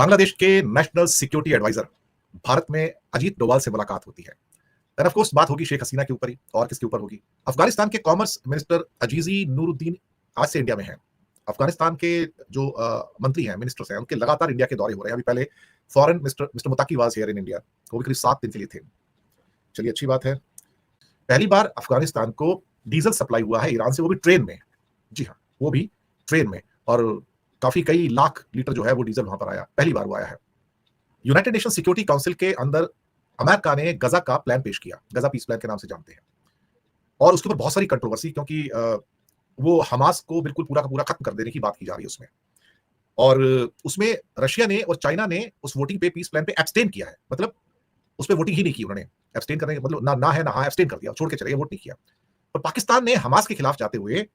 बांग्लादेश के national security adviser Bharat में अजीत डोभाल से मुलाकात होती है। देन ऑफ कोर्स बात होगी शेख हसीना के ऊपर ही, और किसके ऊपर होगी। अफगानिस्तान के कॉमर्स मिनिस्टर अजीजी नूरुद्दीन आज से इंडिया में हैं। अफगानिस्तान के जो मंत्री हैं, मिनिस्टर्स हैं, उनके लगातार इंडिया के दौरे हो रहे हैं। अभी पहले foreign minister Muttaqi was here in India, वो भी करीब 7 दिन के लिए थे। चलिए, अच्छी बात है। पहली बार अफगानिस्तान को डीजल सप्लाई हुआ है ईरान से, वो भी ट्रेन में। जी हाँ, वो भी ट्रेन में, और काफी कई लाख लीटर जो है वो डीजल वहां पर आया, पहली बार वो आया है। यूनाइटेड नेशन सिक्योरिटी काउंसिल के अंदर अमेरिका ने गजा का प्लान पेश किया, गजा पीस प्लान के नाम से जानते हैं, और उसके ऊपर बहुत सारी कंट्रोवर्सी, क्योंकि वो हमास को बिल्कुल पूरा का पूरा खत्म कर देने की बात की जा रही है उसमें। और उसमें रशिया ने और चाइना ने उस वोटिंग पे, पीस प्लान पे एब्सटेन किया है। मतलब उस पर वोटिंग ही नहीं की उन्होंने। एब्सटेन करने का मतलब ना है ना हाँ, एब्सटेन कर दिया, छोड़ के चले गए, वोट नहीं किया। और पाकिस्तान ने हमास के खिलाफ जाते हुए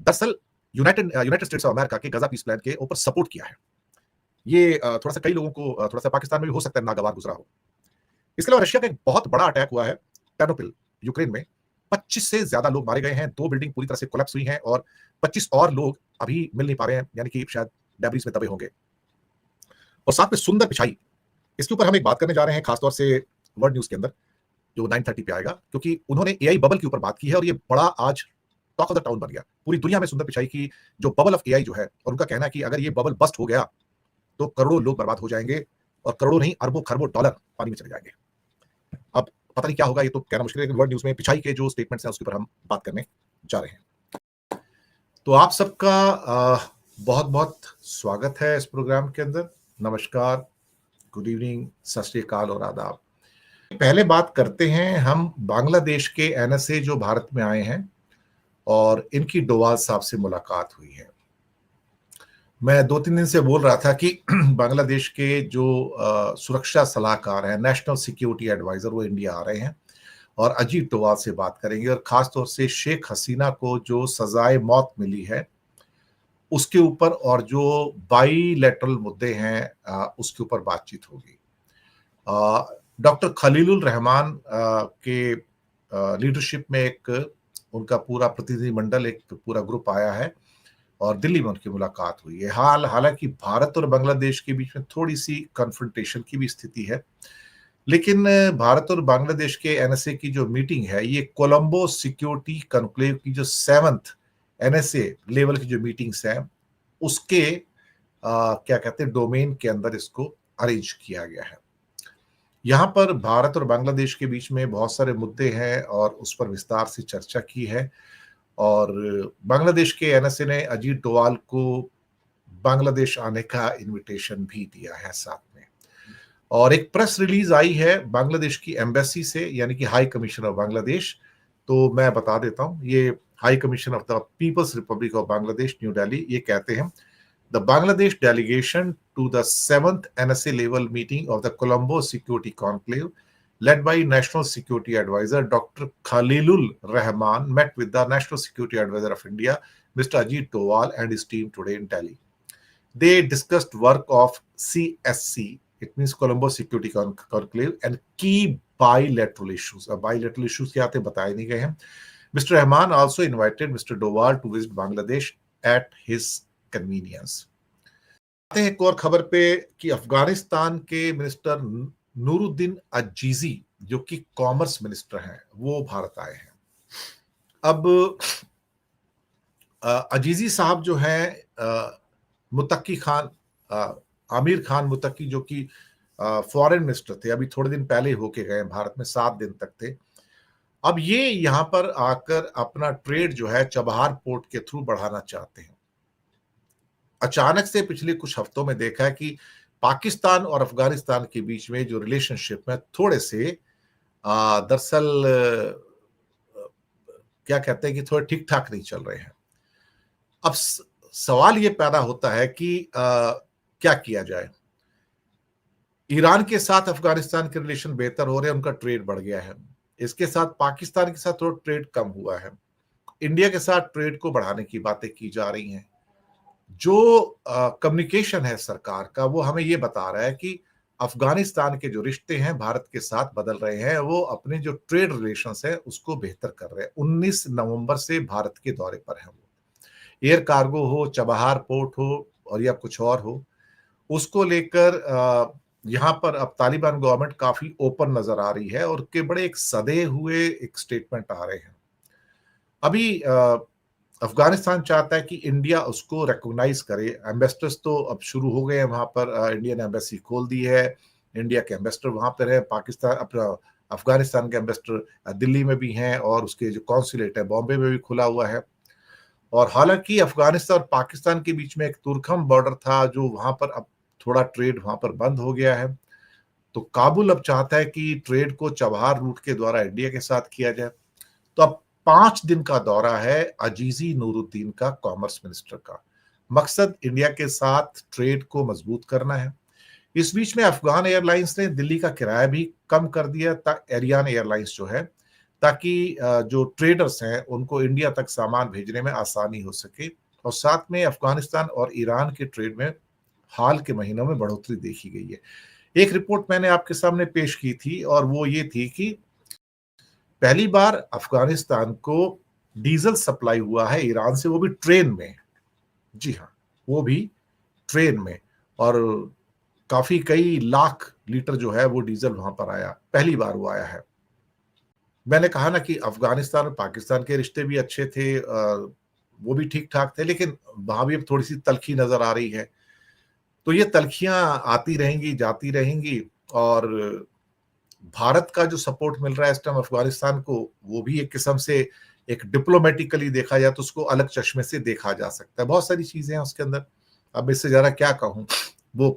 दरअसल यूनाइटेड स्टेट्स ऑफ अमेरिका के गजा पीस प्लान के ऊपर सपोर्ट किया है। ये थोड़ा सा कई लोगों को, थोड़ा सा पाकिस्तान में भी हो सकता है नागवार गुजरा हो। इसके अलावा रशिया का एक बहुत बड़ा अटैक हुआ है टेर्नोपिल, यूक्रेन में। 25 से ज्यादा लोग मारे गए हैं, 2 बिल्डिंग पूरी तरह से कोलैप्स हुई हैं, और 25 और लोग अभी मिल नहीं पा रहे हैं, यानी कि शायद डेब्रिस में दबे होंगे। और साथ में सुंदर पिछाई, इसके ऊपर हम एक बात करने जा रहे हैं खासतौर से वर्ल्ड न्यूज के अंदर, जो 9:30 पे आएगा, क्योंकि उन्होंने एआई बबल के ऊपर बात की है, और ये बड़ा आज टॉक ऑफ द टाउन बन गया पूरी दुनिया में। सुंदर पिचाई की जो बबल ऑफ एआई जो है, और उनका कहना है कि अगर ये बबल बस्ट हो गया तो करोड़ों लोग बर्बाद हो जाएंगे, और करोड़ों नहीं, अरबों खरबों डॉलर पानी में चले जाएंगे। अब पता नहीं क्या होगा, ये तो कहना मुश्किल है, लेकिन वर्ल्ड न्यूज में पिचाई के जो स्टेटमेंट्स हैं उसके ऊपर हम बात करने जा रहे हैं। तो आप सबका बहुत बहुत स्वागत है इस प्रोग्राम के अंदर। नमस्कार, गुड इवनिंग, सत श्री अकाल और आदाब। पहले बात करते हैं हम बांग्लादेश के एनएसए जो भारत में आए हैं, और इनकी डोभाल साहब से मुलाकात हुई है। मैं 2-3 दिन से बोल रहा था कि बांग्लादेश के जो सुरक्षा सलाहकार हैं, नेशनल सिक्योरिटी एडवाइजर, वो इंडिया आ रहे हैं और अजीत डोभाल से बात करेंगे, और खासतौर से शेख हसीना को जो सजाए मौत मिली है उसके ऊपर, और जो बाईलैटरल मुद्दे हैं उसके ऊपर बातचीत होगी। डॉक्टर खलीलुर रहमान के लीडरशिप में एक उनका पूरा प्रतिनिधिमंडल, एक पूरा ग्रुप आया है, और दिल्ली में उनकी मुलाकात हुई है। हालांकि भारत और बांग्लादेश के बीच में थोड़ी सी कन्फ्रंटेशन की भी स्थिति है, लेकिन भारत और बांग्लादेश के एनएसए की जो मीटिंग है, ये कोलंबो सिक्योरिटी कॉन्क्लेव की जो 7th एनएसए लेवल की जो मीटिंग्स हैं, उसके क्या कहते हैं, डोमेन के अंदर इसको अरेंज किया गया है। यहाँ पर भारत और बांग्लादेश के बीच में बहुत सारे मुद्दे हैं, और उस पर विस्तार से चर्चा की है। और बांग्लादेश के एनएसए ने अजीत डोभाल को बांग्लादेश आने का इनविटेशन भी दिया है साथ में। और एक प्रेस रिलीज आई है बांग्लादेश की एम्बेसी से, यानी कि हाई कमीशन ऑफ बांग्लादेश। तो मैं बता देता हूँ, ये High Commission of the People's Republic of Bangladesh, New Delhi, ये कहते हैं, The Bangladesh delegation to the 7th NSA level meeting of the Colombo Security Conclave, led by National Security Advisor Dr. Khalilul Rahman, met with the National Security Advisor of India, Mr. Ajit Doval, and his team today in Delhi. They discussed work of CSC, it means Colombo Security Conclave, and key bilateral issues. Bilateral issues क्या थे बताए नहीं गए हैं. Mr. Rahman also invited Mr. Doval to visit Bangladesh at his convenience. आते हैं एक और खबर पे कि अफगानिस्तान के मिनिस्टर नूरुद्दीन अजीजी, जो कि कॉमर्स मिनिस्टर हैं, वो भारत आए हैं। अब अजीजी साहब जो हैं, मुत्तकी खान, आमिर खान मुत्तकी, जो कि फॉरेन मिनिस्टर थे, अभी थोड़े दिन पहले होके गए भारत में, 7 दिन तक थे। अब ये यहाँ पर आकर अपना ट्रेड जो है चबहार पोर्ट के थ्रू बढ़ाना चाहते हैं। अचानक से पिछले कुछ हफ्तों में देखा है कि पाकिस्तान और अफगानिस्तान के बीच में जो रिलेशनशिप है, थोड़े से दरअसल क्या कहते हैं कि थोड़े ठीक ठाक नहीं चल रहे हैं। अब सवाल ये पैदा होता है कि क्या किया जाए। ईरान के साथ अफगानिस्तान के रिलेशन बेहतर हो रहे हैं, उनका ट्रेड बढ़ गया है। इसके साथ पाकिस्तान के साथ थोड़ा ट्रेड कम हुआ है। इंडिया के साथ ट्रेड को बढ़ाने की बातें की जा रही हैं। जो कम्युनिकेशन है सरकार का, वो हमें ये बता रहा है कि अफगानिस्तान के जो रिश्ते हैं भारत के साथ बदल रहे हैं, वो अपने जो ट्रेड रिलेशंस है उसको बेहतर कर रहे हैं। 19 नवंबर से भारत के दौरे पर है वो। एयर कार्गो हो, चबहार पोर्ट हो, और या कुछ और हो, उसको लेकर यहाँ पर अब तालिबान गवर्नमेंट काफी ओपन नजर आ रही है और के बड़े एक सधे हुए एक स्टेटमेंट आ रहे हैं। अभी अफगानिस्तान चाहता है कि इंडिया उसको रिकॉग्नाइज करे। एम्बेसडर्स तो अब शुरू हो गए हैं वहां पर, इंडियन एम्बेसी खोल दी है, इंडिया के एम्बेसडर वहां पर है। पाकिस्तान अपना अफगानिस्तान के एम्बेसडर दिल्ली में भी हैं और उसके जो कॉन्सुलेट है बॉम्बे में भी खुला हुआ है। और हालांकि अफगानिस्तान और पाकिस्तान के बीच में एक तुर्कम बॉर्डर था जो वहां पर अब थोड़ा ट्रेड वहां पर बंद हो गया है। तो काबुल अब चाहता है कि ट्रेड को चबहार रूट के द्वारा इंडिया के साथ किया जाए। तो अब 5 दिन का दौरा है अजीजी नूरुद्दीन का, कॉमर्स मिनिस्टर का। मकसद इंडिया के साथ ट्रेड को मजबूत करना है। इस बीच में अफगान एयरलाइंस ने दिल्ली का किराया भी कम कर दिया, एरियान एयरलाइंस जो है, ताकि जो ट्रेडर्स हैं उनको इंडिया तक सामान भेजने में आसानी हो सके। और साथ में अफगानिस्तान और ईरान के ट्रेड में हाल के महीनों में बढ़ोतरी देखी गई है। एक रिपोर्ट मैंने आपके सामने पेश की थी और वो ये थी कि पहली बार अफगानिस्तान को डीजल सप्लाई हुआ है ईरान से, वो भी ट्रेन में। जी हाँ, वो भी ट्रेन में। और काफी कई लाख लीटर जो है वो डीजल वहां पर आया, पहली बार वो आया है। मैंने कहा ना कि अफगानिस्तान और पाकिस्तान के रिश्ते भी अच्छे थे, वो भी ठीक ठाक थे, लेकिन वहां भी अब थोड़ी सी तलखी नजर आ रही है। तो ये तलखियां आती रहेंगी, जाती रहेंगी। और भारत का जो सपोर्ट मिल रहा है इस टाइम अफगानिस्तान को, वो भी एक किस्म से एक डिप्लोमेटिकली देखा जाए तो उसको अलग चश्मे से देखा जा सकता है। बहुत सारी चीजें हैं उसके अंदर। अब इससे ज्यादा क्या कहूं। वो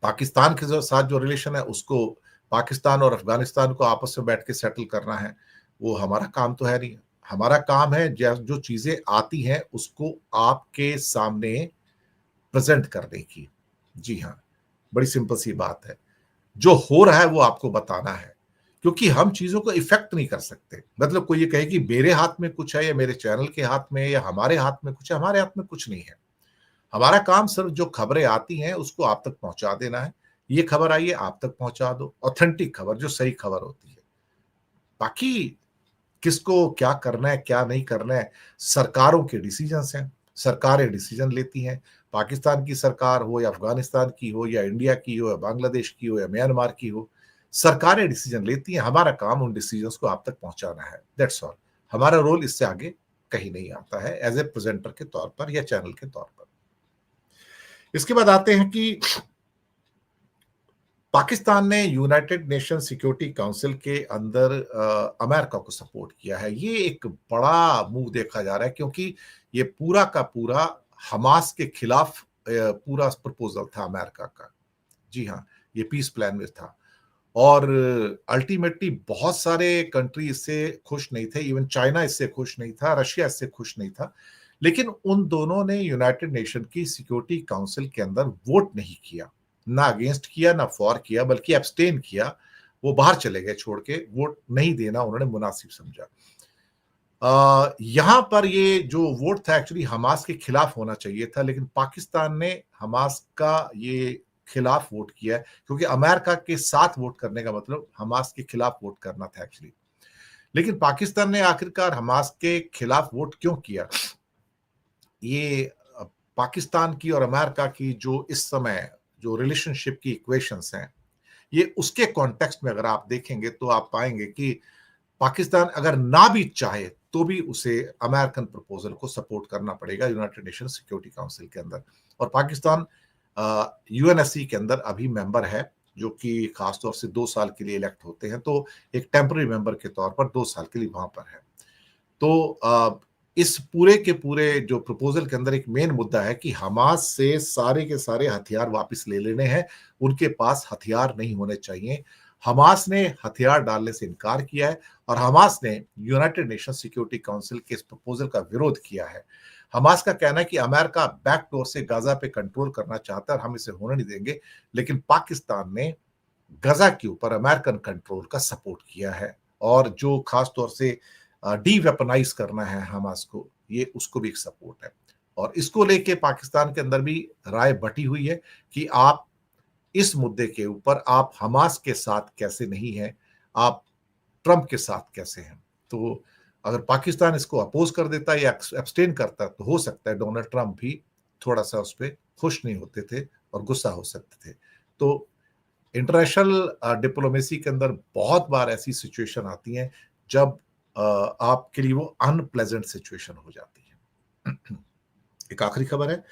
पाकिस्तान के साथ जो रिलेशन है उसको, पाकिस्तान और अफगानिस्तान को आपस में बैठ के सेटल करना है, वो हमारा काम तो है नहीं। हमारा काम है जो चीजें आती हैं उसको आपके सामने प्रेजेंट करने की। जी हाँ, बड़ी सिंपल सी बात है। जो हो रहा है वो आपको बताना है, क्योंकि हम चीजों को इफेक्ट नहीं कर सकते। मतलब कोई ये कहे कि मेरे हाथ में कुछ है या मेरे चैनल के हाथ में या हमारे हाथ में कुछ है, हमारे हाथ में कुछ नहीं है। हमारा काम सिर्फ जो खबरें आती हैं उसको आप तक पहुंचा देना है। ये खबर आई है, आप तक पहुंचा दो, ऑथेंटिक खबर जो सही खबर होती है। बाकी किसको क्या करना है क्या नहीं करना है, सरकारों के डिसीजंस हैं। सरकारें डिसीजन लेती हैं। पाकिस्तान की सरकार हो या अफगानिस्तान की हो या इंडिया की हो या बांग्लादेश की हो या म्यांमार की हो, सरकारें डिसीजन लेती हैं। हमारा काम उन डिसीजंस को आप तक पहुंचाना है, दैट्स ऑल। हमारा रोल इससे आगे कहीं नहीं आता है एज ए प्रेजेंटर के तौर पर या चैनल के तौर पर। इसके बाद आते हैं कि पाकिस्तान ने यूनाइटेड नेशन सिक्योरिटी काउंसिल के अंदर अमेरिका को सपोर्ट किया है। ये एक बड़ा मूव देखा जा रहा है, क्योंकि ये पूरा का पूरा हमास के खिलाफ पूरा प्रपोजल था अमेरिका का। जी हाँ, ये पीस प्लान में था। और अल्टीमेटली बहुत सारे कंट्री इससे खुश नहीं थे, इवन चाइना इससे खुश नहीं था, रशिया इससे खुश नहीं था। लेकिन उन दोनों ने यूनाइटेड नेशन की सिक्योरिटी काउंसिल के अंदर वोट नहीं किया, ना अगेंस्ट किया ना फॉर किया, बल्कि एब्सटेन किया। वो बाहर चले गए छोड़ के, वोट नहीं देना उन्होंने मुनासिब समझा। यहां पर ये जो वोट था एक्चुअली हमास के खिलाफ होना चाहिए था, लेकिन पाकिस्तान ने हमास का ये खिलाफ वोट किया है, क्योंकि अमेरिका के साथ वोट करने का मतलब हमास के खिलाफ वोट करना था एक्चुअली। लेकिन पाकिस्तान ने आखिरकार हमास के खिलाफ वोट क्यों किया, ये पाकिस्तान की और अमेरिका की जो इस समय जो रिलेशनशिप की इक्वेशंस हैं, ये उसके कॉन्टेक्स्ट में अगर आप देखेंगे तो आप पाएंगे कि पाकिस्तान अगर ना भी चाहे तो भी उसे अमेरिकन प्रपोजल को सपोर्ट करना पड़ेगा यूनाइटेड नेशन सिक्योरिटी काउंसिल के अंदर। और पाकिस्तान यूएनएससी के अंदर अभी मेंबर है, जो कि खासतौर से 2 साल के लिए इलेक्ट होते हैं, तो एक टेम्पररी मेंबर के तौर पर 2 साल के लिए वहां पर है। तो इस पूरे के पूरे जो प्रपोजल के अंदर एक मेन मुद्दा है कि हमास से सारे के सारे हथियार वापस ले लेने हैं, उनके पास हथियार नहीं होने चाहिए। हमास ने हथियार डालने से इनकार किया है और हमास ने यूनाइटेड नेशन सिक्योरिटी काउंसिल के इस प्रपोजल का विरोध किया है। हमास का कहना है कि अमेरिका बैकडोर से गाजा पे कंट्रोल करना चाहता है और हम इसे होने नहीं देंगे, लेकिन पाकिस्तान ने गजा के ऊपर अमेरिकन कंट्रोल का सपोर्ट किया है। और जो खास तौर से डी वेपनाइज करना है हमास को, ये उसको भी एक सपोर्ट है। और इसको लेके पाकिस्तान के अंदर भी राय बटी हुई है कि आप इस मुद्दे के ऊपर आप हमास के साथ कैसे नहीं हैं, आप ट्रंप के साथ कैसे हैं। तो अगर पाकिस्तान इसको अपोज कर देता है या एब्सटेन करता है तो हो सकता है डोनाल्ड ट्रंप भी थोड़ा सा उस पर खुश नहीं होते थे और गुस्सा हो सकते थे। तो इंटरनेशनल डिप्लोमेसी के अंदर बहुत बार ऐसी सिचुएशन आती है जब आपके लिए वो अनप्लेजेंट सिचुएशन हो जाती है। एक आखिरी खबर है,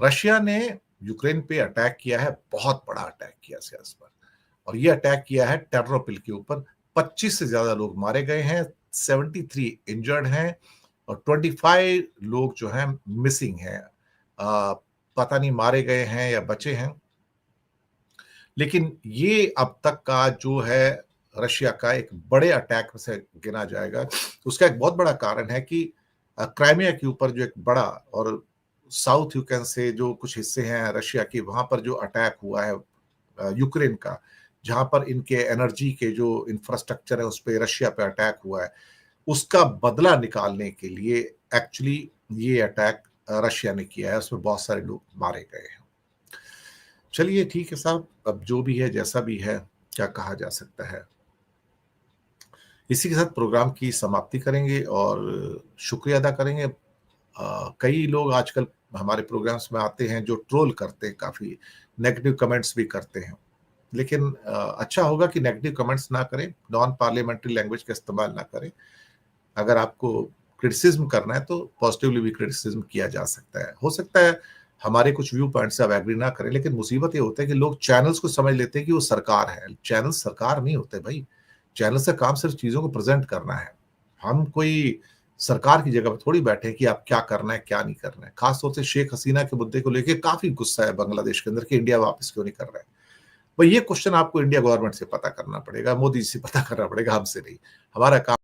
रशिया ने यूक्रेन पे अटैक किया है, बहुत बड़ा अटैक किया सियास पर, और ये अटैक किया है टेर्नोपिल के ऊपर। 25 से ज्यादा लोग मारे गए हैं, 73 इंजर्ड हैं और 25 लोग जो हैं मिसिंग हैं। पता नहीं मारे गए हैं या बचे हैं, लेकिन ये अब तक का जो है रशिया का एक बड़े अटैक से गिना जाएगा। उसका एक बहुत बड़ा कारण है कि क्राइमिया के ऊपर जो एक बड़ा और साउथ यूक्रेन से जो कुछ हिस्से हैं रशिया के, वहां पर जो अटैक हुआ है यूक्रेन का, जहां पर इनके एनर्जी के जो इंफ्रास्ट्रक्चर है उस पर रशिया पे अटैक हुआ है, उसका बदला निकालने के लिए एक्चुअली ये अटैक रशिया ने किया है। उसमें बहुत सारे लोग मारे गए हैं। चलिए ठीक है साहब, अब जो भी है जैसा भी है, क्या कहा जा सकता है। इसी के साथ प्रोग्राम की समाप्ति करेंगे और शुक्रिया अदा करेंगे। कई लोग आजकल हमारे प्रोग्राम्स में आते हैं जो ट्रोल करते हैं, काफी नेगेटिव कमेंट्स भी करते हैं, लेकिन अच्छा होगा कि नेगेटिव कमेंट्स ना करें, नॉन पार्लियामेंट्री लैंग्वेज का इस्तेमाल ना करें। अगर आपको क्रिटिसिज्म करना है तो पॉजिटिवली भी क्रिटिसिज्म किया जा सकता है। हो सकता है हमारे कुछ व्यू पॉइंट से आप एग्री ना करें, लेकिन मुसीबत ये होता है कि लोग चैनल्स को समझ लेते हैं कि वो सरकार है। चैनल सरकार नहीं होते भाई, चैनल से काम सिर्फ चीजों को प्रेजेंट करना है। हम कोई सरकार की जगह पर थोड़ी बैठे हैं कि आप क्या करना है क्या नहीं करना है। खासतौर से शेख हसीना के मुद्दे को लेकर काफी गुस्सा है बांग्लादेश के अंदर कि इंडिया वापस क्यों नहीं कर रहा है। भाई ये क्वेश्चन आपको इंडिया गवर्नमेंट से पता करना पड़ेगा, मोदी जी से पता करना पड़ेगा, हमसे नहीं। हमारा काम